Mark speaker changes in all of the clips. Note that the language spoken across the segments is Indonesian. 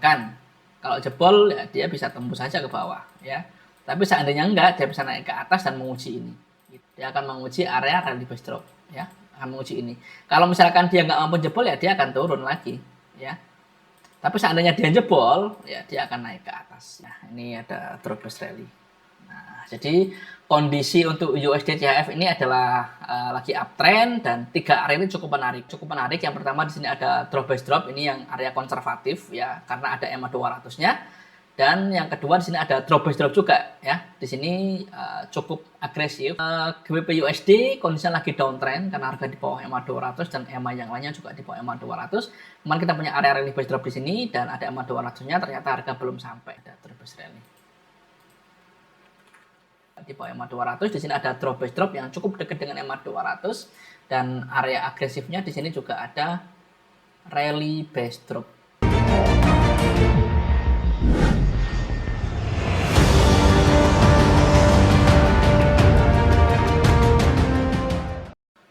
Speaker 1: Kan kalau jebol ya dia bisa tembus saja ke bawah ya. Tapi seandainya enggak, dia bisa naik ke atas dan menguji ini. Dia akan menguji area rally base drop ya, akan menguji ini. Kalau misalkan dia nggak mampu jebol ya dia akan turun lagi ya. Tapi seandainya dia jebol ya dia akan naik ke atas. Nah, ini ada drop base rally. Nah, jadi kondisi untuk USD CHF ini adalah lagi uptrend dan tiga area ini cukup menarik. Cukup menarik. Yang pertama di sini ada drop base drop, ini yang area konservatif ya karena ada EMA 200-nya. Dan yang kedua di sini ada drop base drop juga ya. Di sini cukup agresif. GBP USD kondisinya lagi downtrend karena harga di bawah EMA 200 dan EMA yang lainnya juga di bawah EMA 200. Kemarin kita punya area rally base drop di sini dan ada EMA 200-nya, ternyata harga belum sampai ada drop base rally. Di bawah EMA 200 di sini ada drop base drop yang cukup dekat dengan EMA 200 dan area agresifnya di sini juga ada rally base drop.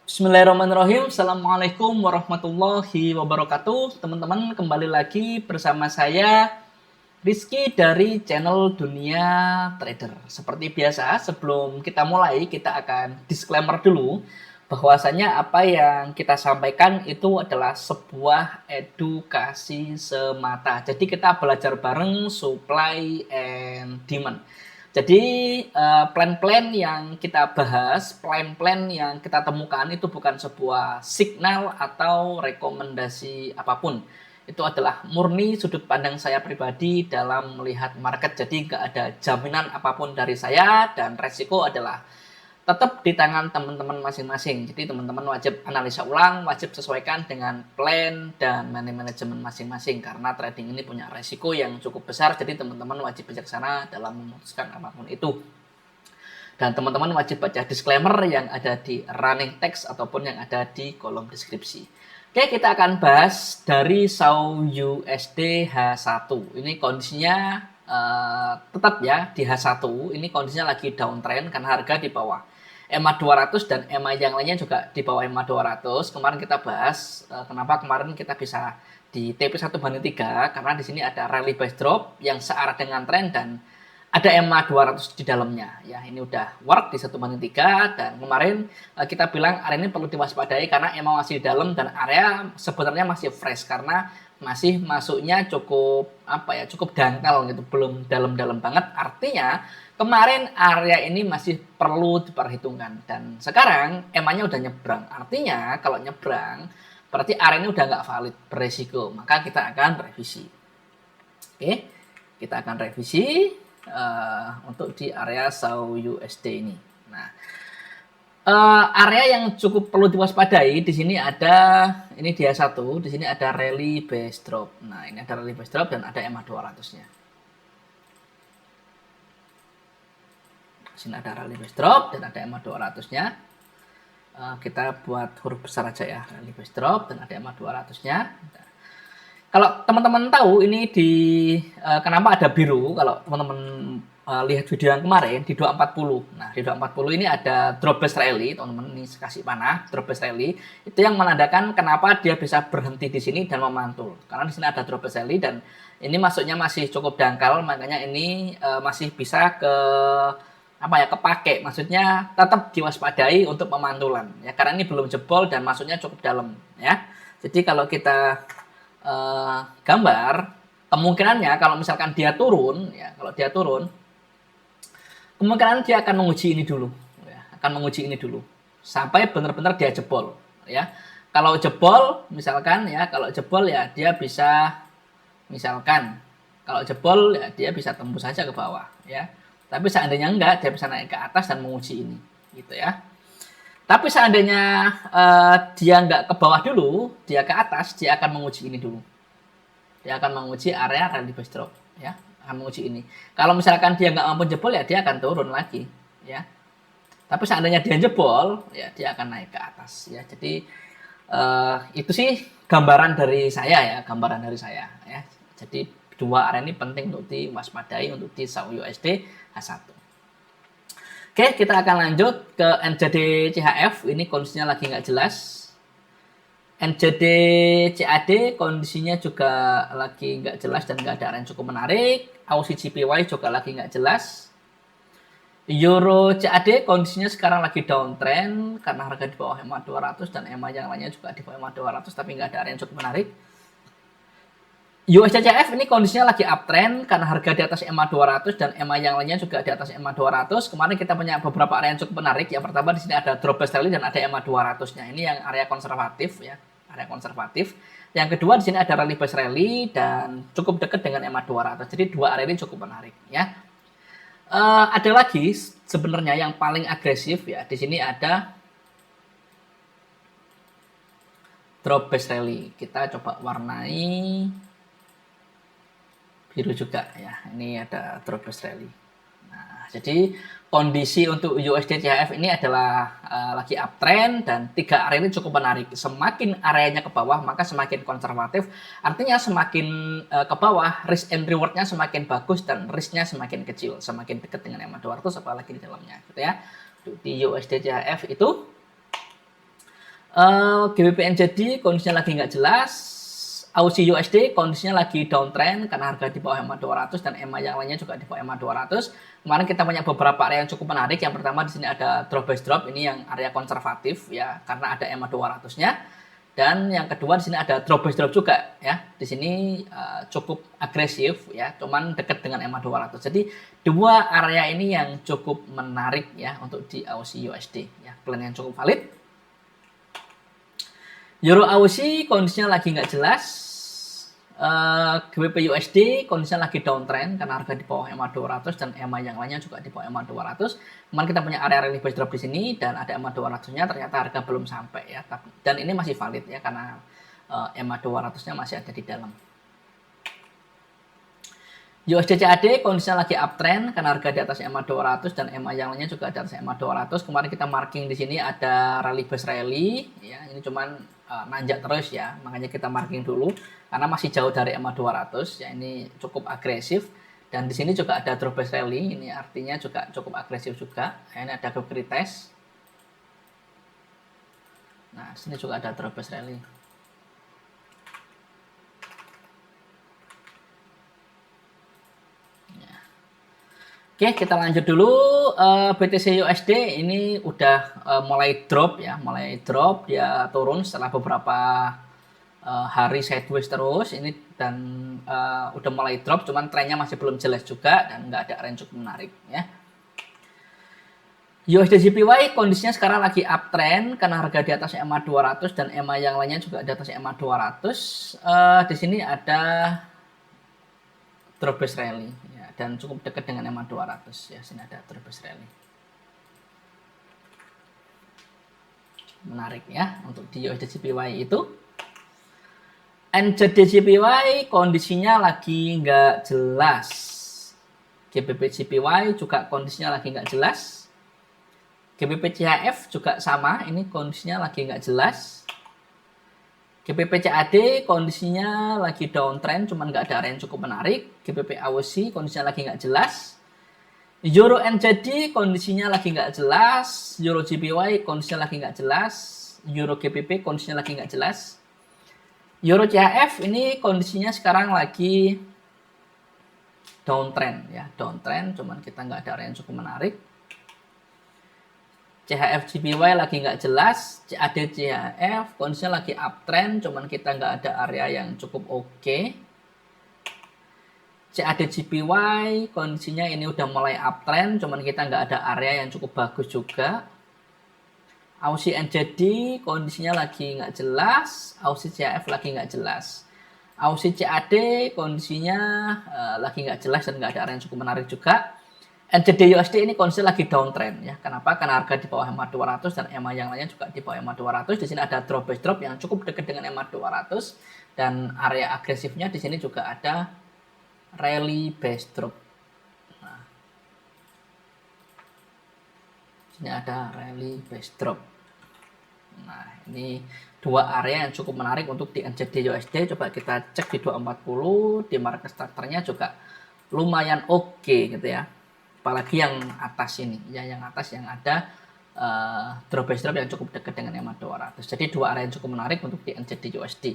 Speaker 1: Bismillahirrahmanirrahim. Assalamualaikum warahmatullahi wabarakatuh. Teman-teman, kembali lagi bersama saya Rizky dari channel Dunia Trader. Seperti biasa, sebelum kita mulai, kita akan disclaimer dulu bahwasanya apa yang kita sampaikan itu adalah sebuah edukasi semata. Jadi kita belajar bareng supply and demand. Jadi plan-plan yang kita bahas, plan-plan yang kita temukan itu bukan sebuah signal atau rekomendasi apapun. Itu adalah murni sudut pandang saya pribadi dalam melihat market. Jadi nggak ada jaminan apapun dari saya dan resiko adalah tetap di tangan teman-teman masing-masing. Jadi teman-teman wajib analisa ulang, wajib sesuaikan dengan plan dan manajemen masing-masing karena trading ini punya resiko yang cukup besar. Jadi teman-teman wajib bijaksana dalam memutuskan apapun itu. Dan teman-teman wajib baca disclaimer yang ada di running text ataupun yang ada di kolom deskripsi. Oke, kita akan bahas dari SAU USD H1. Ini kondisinya tetap ya di H1. Ini kondisinya lagi downtrend karena harga di bawah EMA 200 dan EMA yang lainnya juga di bawah EMA 200. Kemarin kita bahas kenapa kemarin kita bisa di TP1/3 karena di sini ada rally base drop yang searah dengan tren dan ada EMA 200 di dalamnya ya. Ini udah work di 1/3 dan kemarin kita bilang area ini perlu diwaspadai karena EMA masih di dalam dan area sebenarnya masih fresh karena masih masuknya cukup cukup dangkal gitu, belum dalam-dalam banget. Artinya kemarin area ini masih perlu diperhitungkan dan sekarang EMA-nya udah nyebrang. Artinya kalau nyebrang berarti area ini udah nggak valid, beresiko, maka kita akan revisi. Oke, kita akan revisi untuk di area SAU USD ini. Nah, area yang cukup perlu diwaspadai di sini ada ini dia satu, di sini ada rally base drop. Nah, ini ada rally base drop dan ada EMA 200-nya. Di sini ada rally base drop dan ada EMA 200-nya. Kita buat huruf besar aja ya, rally base drop dan ada EMA 200-nya. Nah, kalau teman-teman tahu ini di kenapa ada biru, kalau teman-teman lihat video yang kemarin di 240. Nah, di 240 ini ada drop base rally, teman-teman ini kasih panah, drop base rally. Itu yang menandakan kenapa dia bisa berhenti di sini dan memantul. Karena di sini ada drop base rally dan ini masuknya masih cukup dangkal, makanya ini masih bisa kepake. Maksudnya tetap diwaspadai untuk pemantulan ya, karena ini belum jebol dan masuknya cukup dalam ya. Jadi kalau kita gambar kemungkinannya kalau misalkan dia turun ya, kalau dia turun kemungkinan dia akan menguji ini dulu ya, akan menguji ini dulu sampai benar-benar dia jebol ya. Kalau jebol misalkan ya, kalau jebol ya dia bisa misalkan kalau jebol ya dia bisa tembus saja ke bawah ya. Tapi seandainya enggak, dia bisa naik ke atas dan menguji ini gitu ya. Tapi seandainya dia nggak ke bawah dulu, dia ke atas, dia akan menguji ini dulu. Dia akan menguji area rally base drop, ya, akan menguji ini. Kalau misalkan dia nggak mampu jebol, ya dia akan turun lagi, ya. Tapi seandainya dia jebol, ya dia akan naik ke atas, ya. Jadi itu sih gambaran dari saya ya, gambaran dari saya, ya. Jadi dua area ini penting untuk diwaspadai untuk di SAU USD H1. Oke, kita akan lanjut ke NZD CHF. Ini kondisinya lagi nggak jelas. NZD CAD kondisinya juga lagi nggak jelas dan nggak ada area yang cukup menarik. AUSI JPY juga lagi nggak jelas. Euro CAD kondisinya sekarang lagi downtrend karena harga di bawah EMA 200 dan EMA yang lainnya juga di bawah EMA 200 tapi nggak ada area yang cukup menarik. USDCF ini kondisinya lagi uptrend karena harga di atas EMA 200 dan EMA yang lainnya juga di atas EMA 200. Kemarin kita punya beberapa area yang cukup menarik. Yang pertama di sini ada drop base rally dan ada EMA 200-nya. Ini yang area konservatif ya, area konservatif. Yang kedua di sini ada rally base rally dan cukup dekat dengan EMA 200. Jadi dua area ini cukup menarik ya. Ada lagi sebenarnya yang paling agresif ya. Di sini ada drop base rally. Kita coba warnai biru juga ya. Ini ada drop base rally. Nah, jadi kondisi untuk USD CHF ini adalah lagi uptrend dan tiga area ini cukup menarik. Semakin areanya ke bawah maka semakin konservatif. Artinya semakin ke bawah risk and rewardnya semakin bagus dan risknya semakin kecil, semakin dekat dengan EMA 200 apalagi di dalamnya gitu ya. Di USD CHF itu GBP NZD kondisinya lagi nggak jelas. AUSI USD kondisinya lagi downtrend karena harga di bawah EMA 200 dan EMA yang lainnya juga di bawah EMA 200. Kemarin kita punya beberapa area yang cukup menarik. Yang pertama di sini ada drop base drop, ini yang area konservatif ya karena ada EMA 200-nya. Dan yang kedua di sini ada drop base drop juga ya. Di sini cukup agresif ya, cuman dekat dengan EMA 200. Jadi dua area ini yang cukup menarik ya untuk di AUSI USD ya, plan yang cukup valid. Euro AUSI kondisinya lagi nggak jelas. GBP USD kondisinya lagi downtrend karena harga di bawah EMA 200 dan EMA yang lainnya juga di bawah EMA 200. Kemarin kita punya area rally base drop di sini dan ada EMA 200-nya, ternyata harga belum sampai ya. Dan ini masih valid ya karena EMA 200-nya masih ada di dalam. USD CAD kondisinya lagi uptrend karena harga di atas EMA 200 dan EMA yang lainnya juga di atas EMA 200. Kemarin kita marking di sini ada rally base rally ya, ini cuman nanjak terus ya, makanya kita marking dulu karena masih jauh dari EMA 200 ya, ini cukup agresif. Dan di sini juga ada drop base rally, ini artinya juga cukup agresif juga ya, ini ada gap retest. Nah, di sini juga ada drop base rally. Oke, kita lanjut dulu. BTC USD ini udah mulai drop ya, dia turun setelah beberapa hari sideways terus ini dan udah mulai drop, cuman trennya masih belum jelas juga dan nggak ada range cukup menarik ya. USD JPY kondisinya sekarang lagi uptrend karena harga di atas EMA 200 dan EMA yang lainnya juga di atas EMA 200. Di sini ada drop base rally ya, dan cukup dekat dengan EMA 200 ya. Sini ada drop base rally. Menarik ya untuk di USD JPY itu. NZD JPY kondisinya lagi nggak jelas. GBP JPY juga kondisinya lagi nggak jelas. GBP CHF juga sama, ini kondisinya lagi nggak jelas. GBP CAD kondisinya lagi downtrend, cuman nggak ada area yang cukup menarik. GBP AUSI kondisinya lagi nggak jelas. Euro NZD kondisinya lagi nggak jelas. Euro JPY kondisinya lagi nggak jelas. Euro GBP kondisinya lagi nggak jelas. Euro CHF ini kondisinya sekarang lagi downtrend ya, downtrend, cuman kita nggak ada area yang cukup menarik. CHF JPY lagi nggak jelas, CAD CHF kondisinya lagi uptrend, cuman kita nggak ada area yang cukup oke. CAD JPY kondisinya ini udah mulai uptrend, cuman kita nggak ada area yang cukup bagus juga. AUSI NZD kondisinya lagi nggak jelas, AUSI CHF lagi nggak jelas. AUSI CAD kondisinya lagi nggak jelas dan nggak ada area yang cukup menarik juga. NZD USD ini kondisi lagi downtrend ya. Kenapa? Karena harga di bawah EMA 200 dan EMA yang lainnya juga di bawah EMA 200. Di sini ada drop base drop yang cukup dekat dengan EMA 200 dan area agresifnya di sini juga ada rally base drop. Nah, sini ada rally base drop. Nah, ini dua area yang cukup menarik untuk di NZD USD. Coba kita cek di 240, di market structure-nya juga lumayan oke gitu ya. Apalagi yang atas ini ya, yang atas yang ada drop by drop yang cukup dekat dengan EMA 200. Jadi dua area yang cukup menarik untuk di NZD USD.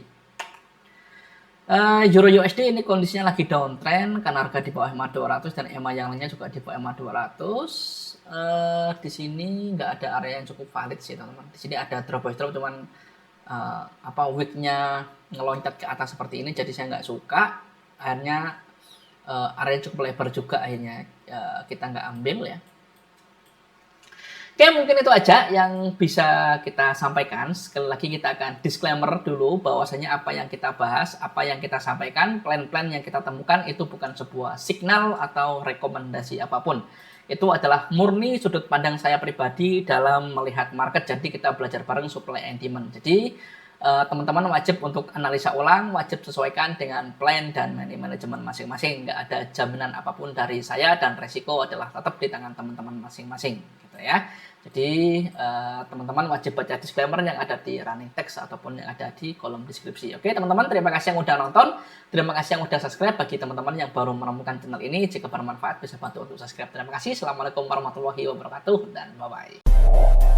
Speaker 1: Euro USD ini kondisinya lagi downtrend karena harga di bawah EMA 200 dan EMA yang lainnya juga di bawah EMA 200. Di sini nggak ada area yang cukup valid sih teman-teman. Di sini ada drop by drop, cuman wicknya ngeloncat ke atas seperti ini, jadi saya nggak suka. Akhirnya area cukup lebar juga, akhirnya kita nggak ambil ya. Oke, mungkin itu aja yang bisa kita sampaikan. Sekali lagi kita akan disclaimer dulu bahwasanya apa yang kita bahas, apa yang kita sampaikan, plan-plan yang kita temukan itu bukan sebuah signal atau rekomendasi apapun. Itu adalah murni sudut pandang saya pribadi dalam melihat market. Jadi kita belajar bareng supply and demand. Jadi teman-teman wajib untuk analisa ulang, wajib sesuaikan dengan plan dan manajemen masing-masing. Nggak ada jaminan apapun dari saya dan resiko adalah tetap di tangan teman-teman masing-masing, gitu ya. Jadi teman-teman wajib baca disclaimer yang ada di running text ataupun yang ada di kolom deskripsi. Oke teman-teman, terima kasih yang udah nonton, terima kasih yang udah subscribe. Bagi teman-teman yang baru menemukan channel ini, jika bermanfaat bisa bantu untuk subscribe. Terima kasih. Assalamualaikum warahmatullahi wabarakatuh dan bye-bye.